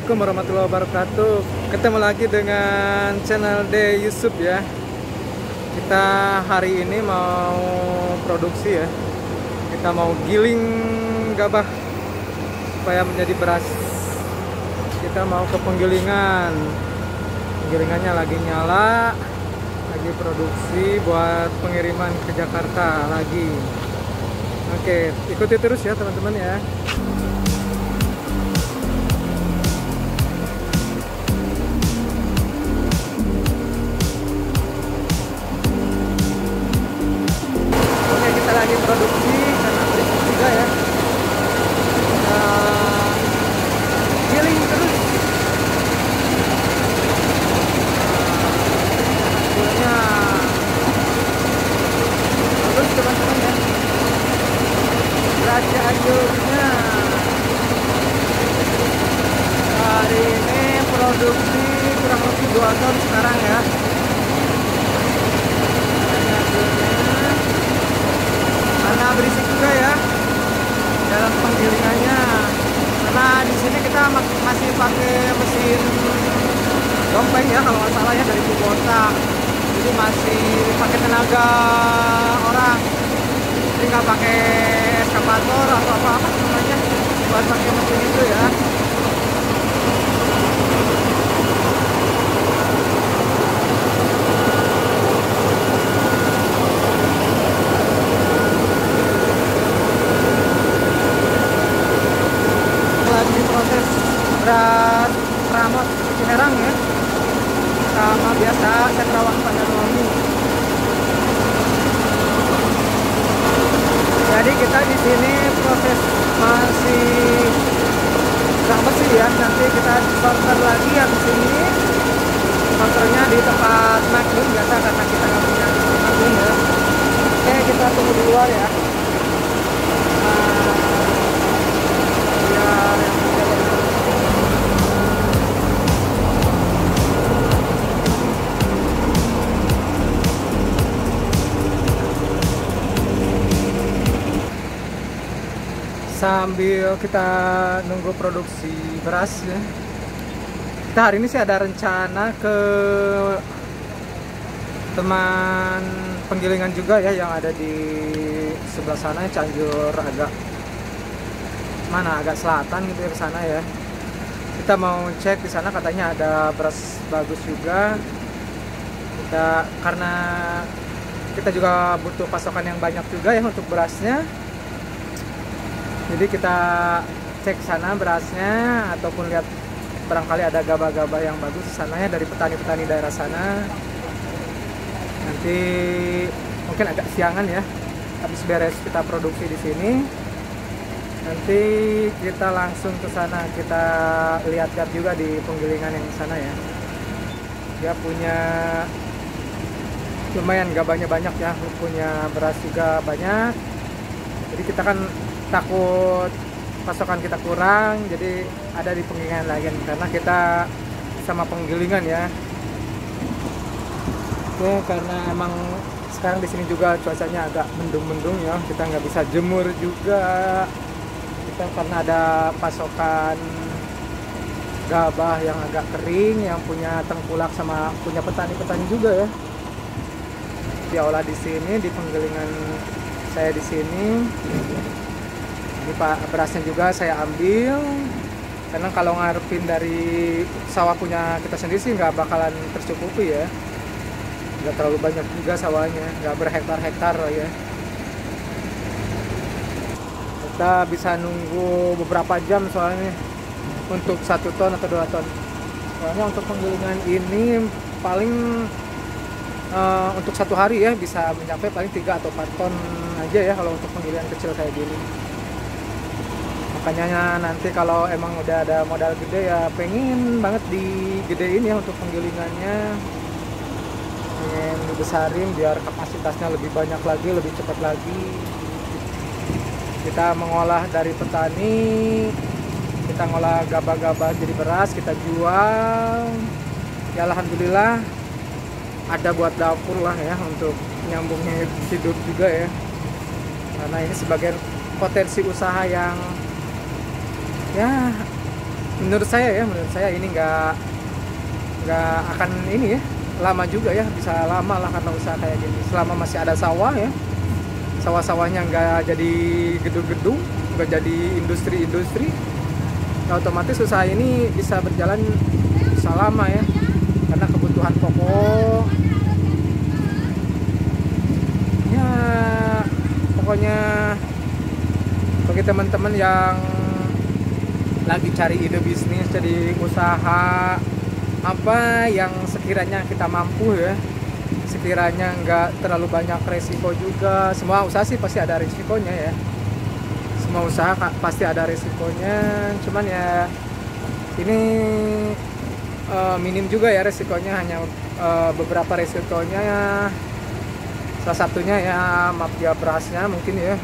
Assalamualaikum warahmatullahi wabarakatuh. Ketemu lagi dengan channel D Yusuf ya. Kita hari ini mau produksi ya. Kita mau giling gabah supaya menjadi beras. Kita mau ke penggilingan. Penggilingannya lagi nyala, lagi produksi buat pengiriman ke Jakarta lagi. Oke, ikuti terus ya teman-teman ya. Lagi produksi karena berisik juga ya. Giling terus. Hasilnya bagus teman-teman ya. Raja Anjurnya hari ini produksi kurang lebih 2 ton sekarang ya. Karena berisik juga ya dalam penggilingannya, karena di sini kita masih pakai mesin dompeng ya kalau nggak salah ya, dari Kubota, jadi masih pakai tenaga orang, jadi nggak pakai eskavator atau apa namanya buat pakai mesin itu ya. Proses beras Pramos Ciherang ya, sama biasa Cendrawasih Pandanwangi. Jadi kita di sini proses masih kurang bersih ya. Nanti kita sorter lagi yang di sini. Sorternya di tempat Magnum biasa karena kita nggak punya Magnum ya. Oke, kita tunggu di luar ya. Sambil kita nunggu produksi beras ya. Kita hari ini sih ada rencana ke teman penggilingan juga ya, yang ada di sebelah sana, Cianjur agak selatan gitu ya, ke sana ya. Kita mau cek di sana, katanya ada beras bagus juga. Karena kita juga butuh pasokan yang banyak juga ya untuk berasnya. Jadi kita cek sana berasnya, ataupun lihat barangkali ada gabah-gabah yang bagus di sana ya, dari petani-petani daerah sana. Nanti mungkin agak siangan ya, habis beres kita produksi di sini. Nanti kita langsung ke sana, kita lihat-lihat juga di penggilingan yang sana ya. Dia punya lumayan gabahnya banyak ya, punya beras juga banyak. Jadi kita kan takut pasokan kita kurang, jadi ada di penggilingan lain karena kita sama penggilingan ya. Oke, karena emang sekarang di sini juga cuacanya agak mendung-mendung ya, kita nggak bisa jemur juga. Kita karena ada pasokan gabah yang agak kering, yang punya tengkulak sama punya petani-petani juga ya. Diolah di sini di penggilingan saya di sini. Ini berasnya juga saya ambil, karena kalau ngarepin dari sawah punya kita sendiri sih nggak bakalan tercukupi ya, nggak terlalu banyak juga sawahnya, nggak berhektar-hektar ya. Kita bisa nunggu beberapa jam soalnya untuk 1 ton atau 2 ton. Soalnya untuk penggilingan ini paling untuk 1 hari ya bisa mencapai paling 3 atau 4 ton aja ya kalau untuk penggilingan kecil kayak gini. Makanya nanti kalau emang udah ada modal gede ya pengen banget digedein ya untuk penggilingannya, pengen dibesarin biar kapasitasnya lebih banyak lagi, lebih cepat lagi. Kita mengolah dari petani, kita ngolah gabah-gabah jadi beras, kita jual ya, alhamdulillah ada buat dapur lah ya, untuk nyambungnya hidup juga ya, karena ini sebagai potensi usaha yang ya menurut saya ini nggak akan ini ya, lama juga ya, bisa lama lah karena usaha kayak gini. Selama masih ada sawah ya, sawah-sawahnya nggak jadi gedung-gedung, nggak jadi industri-industri, ya otomatis usaha ini bisa berjalan, bisa lama ya, karena kebutuhan pokok ya. Pokoknya bagi teman-teman yang lagi cari ide bisnis, jadi usaha apa yang sekiranya kita mampu ya, sekiranya nggak terlalu banyak resiko juga. Semua usaha sih pasti ada resikonya ya, semua usaha pasti ada resikonya, cuman ya ini minim juga ya resikonya, hanya beberapa resikonya ya. Salah satunya ya mafia berasnya mungkin ya,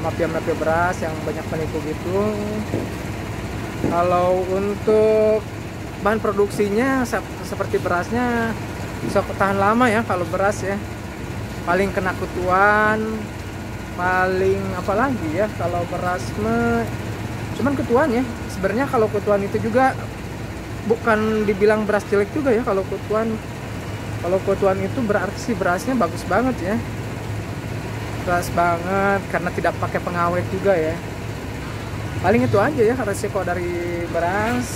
mafia beras yang banyak penipu gitu. Kalau untuk bahan produksinya seperti berasnya bisa tahan lama ya. Kalau beras ya paling kena kutuan, paling apalagi ya kalau beras cuman kutuan ya. Sebenarnya kalau kutuan itu juga bukan dibilang beras jelek juga ya. Kalau kutuan itu berarti sih berasnya bagus banget ya, beras banget karena tidak pakai pengawet juga ya. Paling itu aja ya resiko dari beras.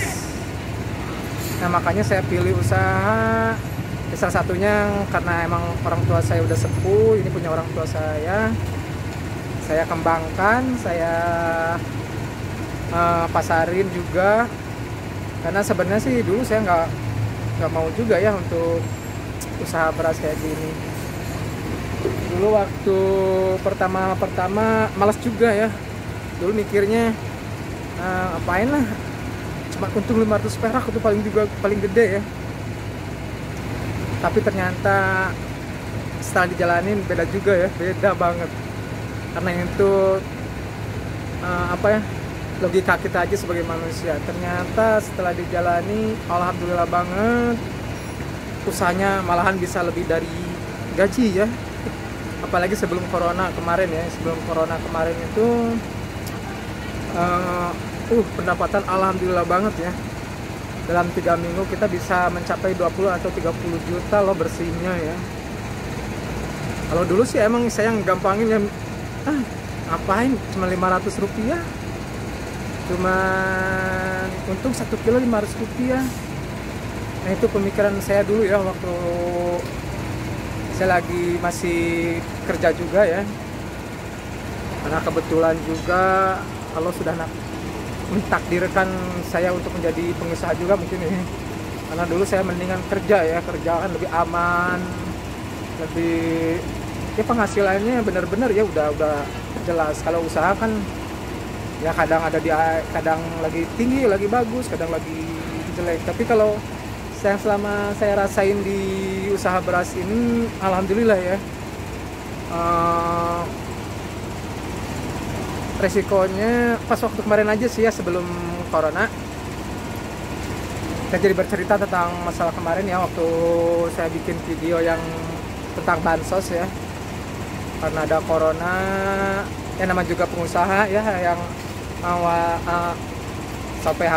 Nah makanya saya pilih usaha, salah satunya karena emang orang tua saya udah sepuh, ini punya orang tua saya kembangkan, saya pasarin juga. Karena sebenarnya sih dulu saya nggak mau juga ya untuk usaha beras kayak gini. Dulu waktu pertama malas juga ya, dulu mikirnya apain lah, cuma untung 500 perak itu paling gede ya. Tapi ternyata setelah dijalanin beda juga ya, beda banget. Karena itu logika kita aja sebagai manusia. Ternyata setelah dijalani, alhamdulillah banget, usahanya malahan bisa lebih dari gaji ya. Apalagi sebelum corona kemarin ya, itu pendapatan alhamdulillah banget ya. Dalam 3 minggu kita bisa mencapai 20 atau 30 juta loh bersihnya ya. Kalau dulu sih emang saya gampangin ya, ngapain cuma 500 rupiah, cuman untung 1 kilo 500 rupiah. Nah itu pemikiran saya dulu ya, waktu saya lagi masih kerja juga ya. Karena kebetulan juga kalau sudah mentakdirkan saya untuk menjadi pengusaha juga mungkin ini. Karena dulu saya mendingan kerjaan lebih aman, lebih ya penghasilannya benar-benar ya udah jelas. Kalau usaha kan ya kadang lagi tinggi, lagi bagus, kadang lagi jelek. Tapi kalau selama saya rasain di usaha beras ini, alhamdulillah ya, resikonya pas waktu kemarin aja sih ya, sebelum corona saya jadi bercerita tentang masalah kemarin ya, waktu saya bikin video yang tentang bansos ya. Karena ada corona ya, nama juga pengusaha ya, yang sampai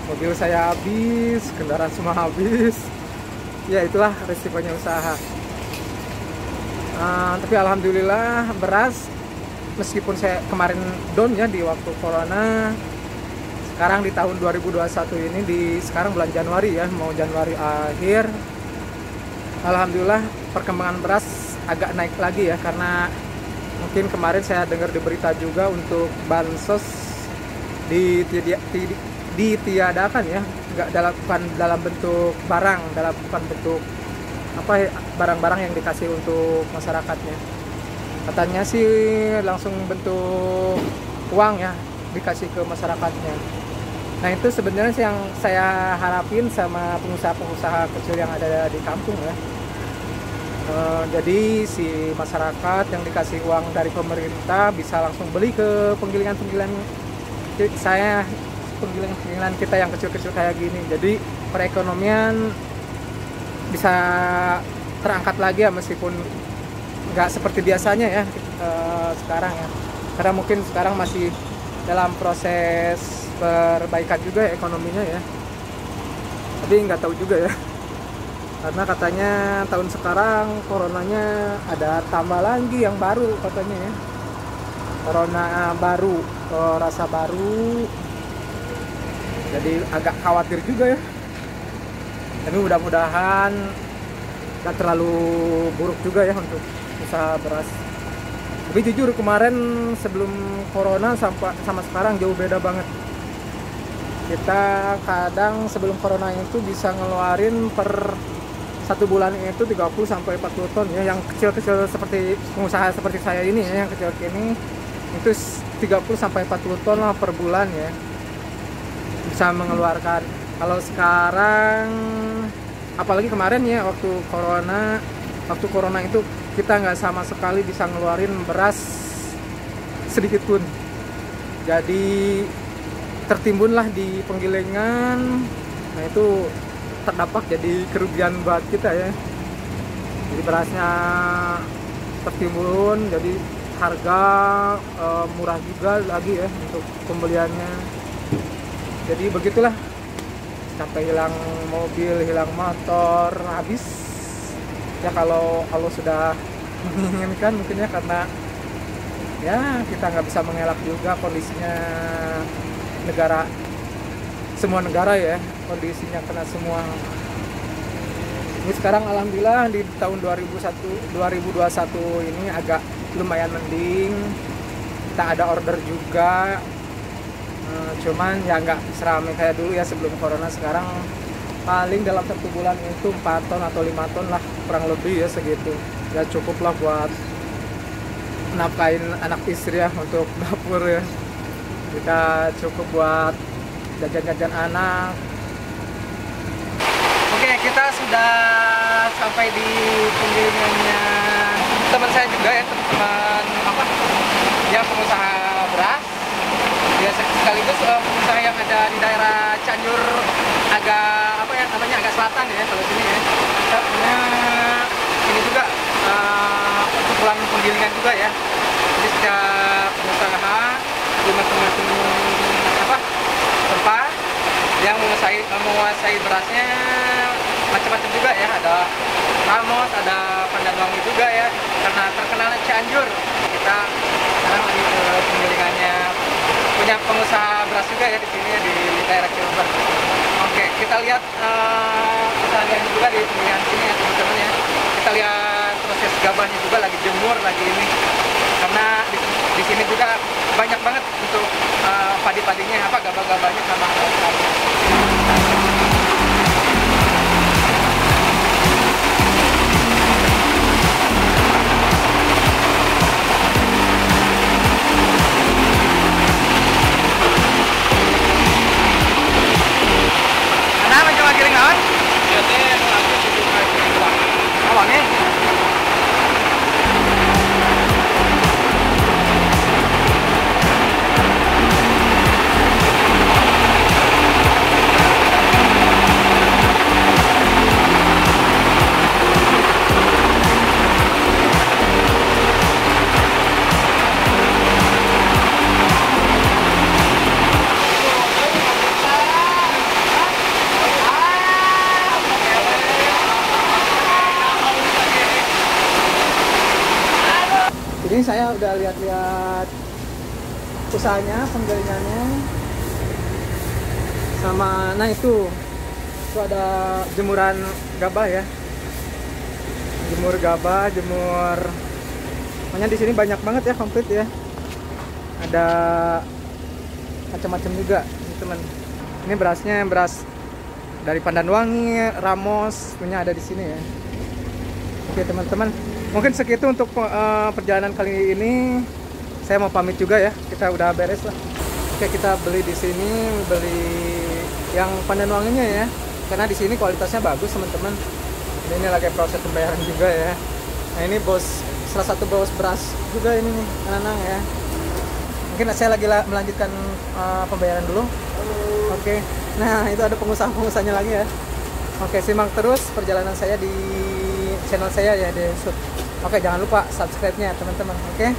mobil saya habis, kendaraan semua habis ya. Itulah resikonya usaha. Tapi alhamdulillah beras, meskipun saya kemarin down ya di waktu corona, sekarang di tahun 2021 ini, sekarang bulan Januari ya, mau Januari akhir, alhamdulillah perkembangan beras agak naik lagi ya. Karena mungkin kemarin saya dengar di berita juga untuk bansos ditiadakan ya, bukan dalam bentuk barang, bukan bentuk barang-barang yang dikasih untuk masyarakatnya. Katanya sih langsung bentuk uang ya, dikasih ke masyarakatnya. Nah itu sebenarnya sih yang saya harapin sama pengusaha-pengusaha kecil yang ada di kampung ya. Jadi si masyarakat yang dikasih uang dari pemerintah bisa langsung beli ke penggilingan kita yang kecil-kecil kayak gini. Jadi perekonomian bisa terangkat lagi ya, meskipun nggak seperti biasanya ya sekarang ya. Karena mungkin sekarang masih dalam proses perbaikan juga ya ekonominya ya. Tapi nggak tahu juga ya, karena katanya tahun sekarang coronanya ada tambah lagi yang baru katanya ya. Corona baru, rasa baru, jadi agak khawatir juga ya. Tapi mudah-mudahan gak terlalu buruk juga ya untuk usaha beras. Tapi jujur kemarin sebelum corona sama sekarang jauh beda banget. Kita kadang sebelum corona itu bisa ngeluarin per satu bulan itu 30 sampai 40 ton ya. Yang kecil-kecil seperti pengusaha seperti saya ini ya, yang kecil ini itu 30 sampai 40 ton lah per bulan ya, bisa mengeluarkan. Kalau sekarang, apalagi kemarin ya waktu corona itu kita nggak sama sekali bisa ngeluarin beras sedikit pun. Jadi tertimbunlah di penggilingan. Nah itu terdampak jadi kerugian buat kita ya. Jadi berasnya tertimbun, jadi harga murah juga lagi ya untuk pembeliannya. Jadi begitulah, sampai hilang mobil, hilang motor, habis ya. Kalau Allah sudah menginginkan mungkin ya, karena ya kita nggak bisa mengelak juga kondisinya negara, semua negara ya kondisinya kena semua. Ini sekarang alhamdulillah di tahun 2021 ini agak lumayan mending, kita ada order juga. Cuman ya nggak seramai kayak dulu ya sebelum corona. Sekarang paling dalam satu bulan itu 4 ton atau 5 ton lah kurang lebih ya, segitu ya, cukup lah buat nafkahin anak istri ya, untuk dapur ya. Kita cukup buat jajan-jajan anak. Oke, kita sudah sampai di penggilingannya teman saya juga ya, teman apa yang pengusaha beras ya, sekaligus pengusaha yang ada di daerah Cianjur, agak apa ya namanya, agak selatan ya kalau sini ya. Kita punya ini juga kumpulan penggilingan juga ya. Jadi setiap pengusaha di masing-masing apa tempat yang menguasai berasnya macam-macam juga ya. Ada Ramos, ada Pandanwangi juga ya, karena terkenal Cianjur. Kita sekarang lagi ke penggilingannya, punya pengusaha beras juga ya di sini ya, di daerah Cirebon. Oke, kita lihat usahanya juga di penggilingan sini ya teman-teman ya. Kita lihat proses gabahnya juga, lagi jemur lagi ini, karena di sini juga banyak banget untuk padi-padinya, apa gabah-gabahnya sama ini. Saya udah lihat-lihat usahanya, penggilingannya, sama nah itu ada jemuran gabah ya, jemur gabah, pokoknya di sini banyak banget ya, komplit ya, ada macam-macam juga teman. Ini berasnya beras dari Pandanwangi, Ramos punya ada di sini ya. Oke teman-teman, mungkin segitu untuk perjalanan kali ini. Saya mau pamit juga ya, kita udah beres lah. Oke, kita beli di sini, beli yang Pandanwanginya ya, karena di sini kualitasnya bagus teman-teman. Ini lagi proses pembayaran juga ya. Nah ini salah satu bos beras juga ini nih, Anang ya. Mungkin saya lagi melanjutkan pembayaran dulu. Oke, nah itu ada pengusaha-pengusahanya lagi ya. Oke, simak terus perjalanan saya di channel saya ya, di YouTube. Oke, jangan lupa subscribe-nya teman-teman. Oke.